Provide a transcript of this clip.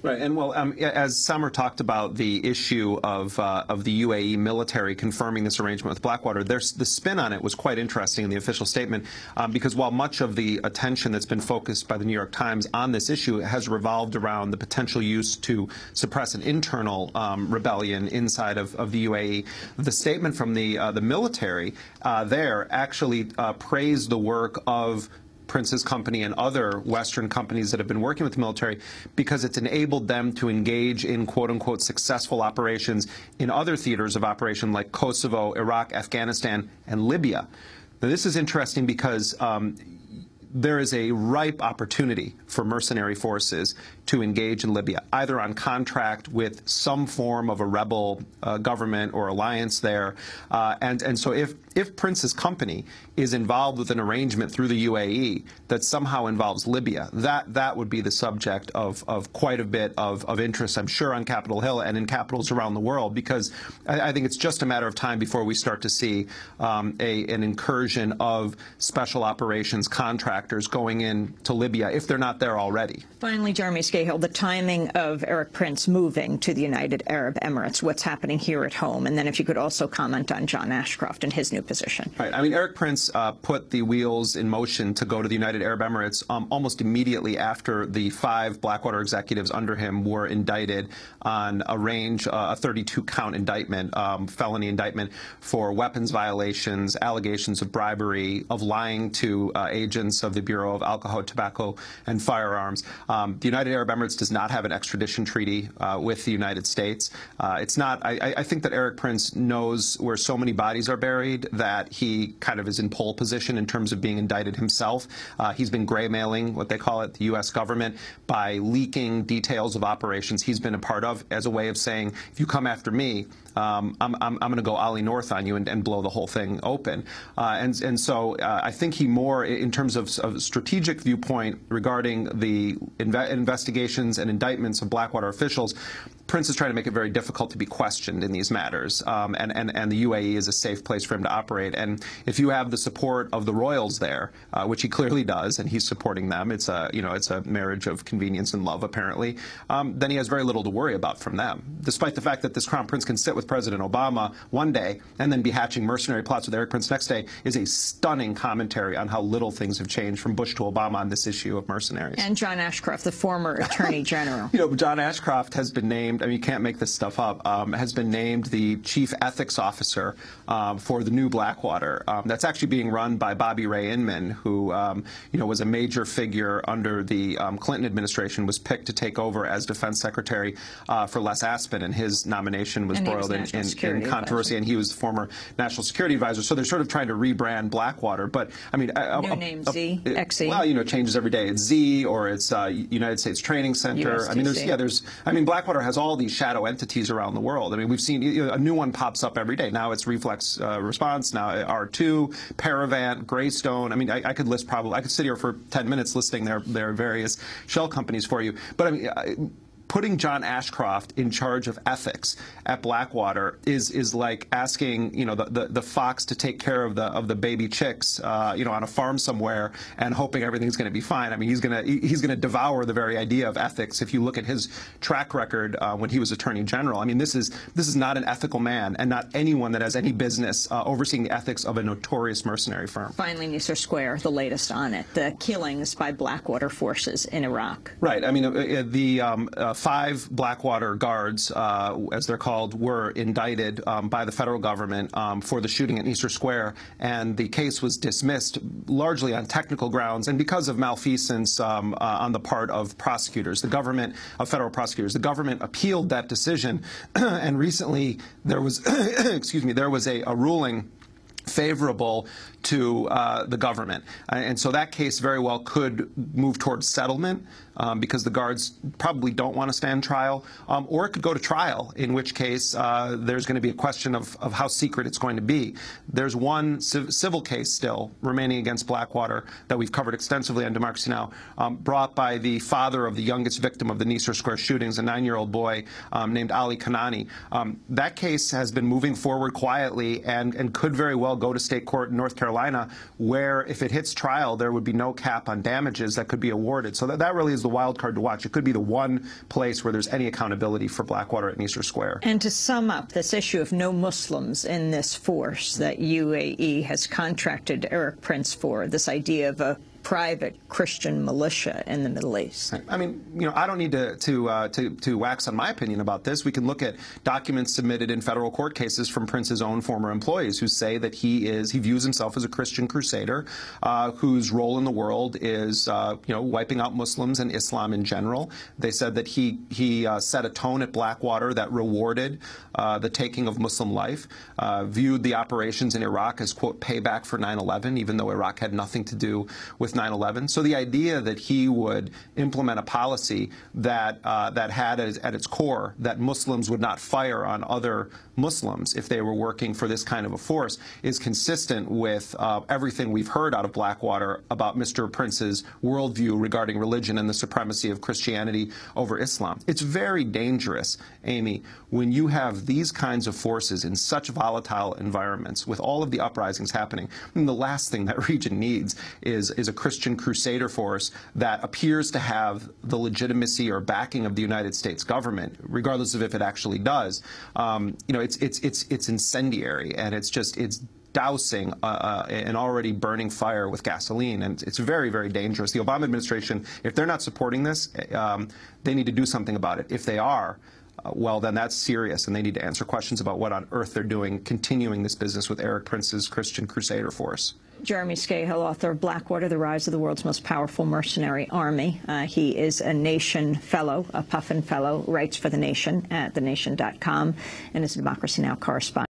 Right, and well, as Summer talked about the issue of the UAE military confirming this arrangement with Blackwater, the spin on it was quite interesting in the official statement, because while much of the attention that's been focused by the New York Times on this issue has revolved around the potential use to suppress an internal rebellion inside of the UAE, the statement from the military there actually praised the work of Prince's company and other Western companies that have been working with the military, because it's enabled them to engage in quote-unquote successful operations in other theaters of operation like Kosovo, Iraq, Afghanistan, and Libya. Now, this is interesting because there is a ripe opportunity for mercenary forces to engage in Libya, either on contract with some form of a rebel government or alliance there. And so if Prince's company is involved with an arrangement through the UAE that somehow involves Libya, that would be the subject of quite a bit of interest, I'm sure, on Capitol Hill and in capitals around the world, because I think it's just a matter of time before we start to see an incursion of special operations contractors going into Libya, if they're not there already. Finally, Jeremy Scahill, the timing of Erik Prince moving to the United Arab Emirates, what's happening here at home, and then if you could also comment on John Ashcroft and his new position. Right. I mean, Erik Prince put the wheels in motion to go to the United Arab Emirates almost immediately after the 5 Blackwater executives under him were indicted on a 32-count indictment, felony indictment for weapons violations, allegations of bribery, of lying to agents of the Bureau of Alcohol, Tobacco, and Firearms. The United Arab Emirates does not have an extradition treaty with the United States. It's not. I think that Erik Prince knows where so many bodies are buried that he kind of is in pole position in terms of being indicted himself. He's been graymailing, what they call it, the U.S. government by leaking details of operations he's been a part of as a way of saying, if you come after me, I'm going to go Ollie North on you and blow the whole thing open. And so I think he more, in terms of strategic viewpoint regarding the investigations and indictments of Blackwater officials, Prince is trying to make it very difficult to be questioned in these matters, and the UAE is a safe place for him to operate. And if you have the support of the royals there, which he clearly does, and he's supporting them, it's a marriage of convenience and love apparently, then he has very little to worry about from them. Despite the fact that this Crown Prince can sit with President Obama one day and then be hatching mercenary plots with Erik Prince next day, is a stunning commentary on how little things have changed from Bush to Obama on this issue of mercenaries. And John Ashcroft, the former Attorney General. John Ashcroft has been named, I mean, you can't make this stuff up, has been named the Chief Ethics Officer for the new Blackwater. That's actually being run by Bobby Ray Inman, who was a major figure under the Clinton administration, was picked to take over as Defense Secretary for Les Aspin, and his nomination was embroiled in controversy, and he was the former National Security Advisor. So they're sort of trying to rebrand Blackwater. But, I mean, new name, Z, XE. Well, it changes every day. It's Z, or it's United States Training Center. USTC. I mean, Blackwater has all these shadow entities around the world. I mean, we've seen a new one pops up every day. Now it's Reflex Response, now R2, Paravant, Greystone. I mean, I could list I could sit here for 10 minutes listing their various shell companies for you. But I mean, putting John Ashcroft in charge of ethics at Blackwater is like asking the fox to take care of the baby chicks on a farm somewhere and hoping everything's going to be fine. I mean, he's gonna devour the very idea of ethics. If you look at his track record when he was Attorney General, I mean, this is not an ethical man, and not anyone that has any business overseeing the ethics of a notorious mercenary firm. Finally, Nisar Square, the latest on it, the killings by Blackwater forces in Iraq. Right. I mean, the 5 Blackwater guards, as they're called, were indicted by the federal government for the shooting at Nisar Square, and the case was dismissed largely on technical grounds and because of malfeasance on the part of prosecutors, federal prosecutors. The government appealed that decision, and recently there was, there was a ruling favorable to the government. And so that case very well could move towards settlement because the guards probably don't want to stand trial, or it could go to trial, in which case there's going to be a question of how secret it's going to be. There's one civil case still remaining against Blackwater that we've covered extensively on Democracy Now!, brought by the father of the youngest victim of the Nisar Square shootings, a 9-year-old boy named Ali Kanani. That case has been moving forward quietly and could very well go to state court in North Carolina, where if it hits trial, there would be no cap on damages that could be awarded. So that really is the wild card to watch. It could be the one place where there's any accountability for Blackwater at Nicer Square. And to sum up this issue of no Muslims in this force that UAE has contracted Erik Prince for, this idea of a private Christian militia in the Middle East. I mean, you know, I don't need to wax on my opinion about this. We can look at documents submitted in federal court cases from Prince's own former employees who say that he views himself as a Christian crusader whose role in the world is, you know, wiping out Muslims and Islam in general. They said that he set a tone at Blackwater that rewarded the taking of Muslim life, viewed the operations in Iraq as, quote, payback for 9/11, even though Iraq had nothing to do with 9/11. So the idea that he would implement a policy that had at its core that Muslims would not fire on other Muslims if they were working for this kind of a force is consistent with everything we've heard out of Blackwater about Mr. Prince's worldview regarding religion and the supremacy of Christianity over Islam. It's very dangerous, Amy, when you have these kinds of forces in such volatile environments with all of the uprisings happening. I mean, the last thing that region needs is a Christian crusader force that appears to have the legitimacy or backing of the United States government, regardless of if it actually does. You know, it's incendiary, and it's dousing an already burning fire with gasoline, and it's very, very dangerous. The Obama administration, if they're not supporting this, they need to do something about it. If they are, well, then that's serious, and they need to answer questions about what on earth they're doing, continuing this business with Erik Prince's Christian Crusader force. Jeremy Scahill, author of Blackwater, The Rise of the World's Most Powerful Mercenary Army. He is a Nation Fellow, a Puffin Fellow, writes for The Nation at thenation.com, and is a Democracy Now! Correspondent.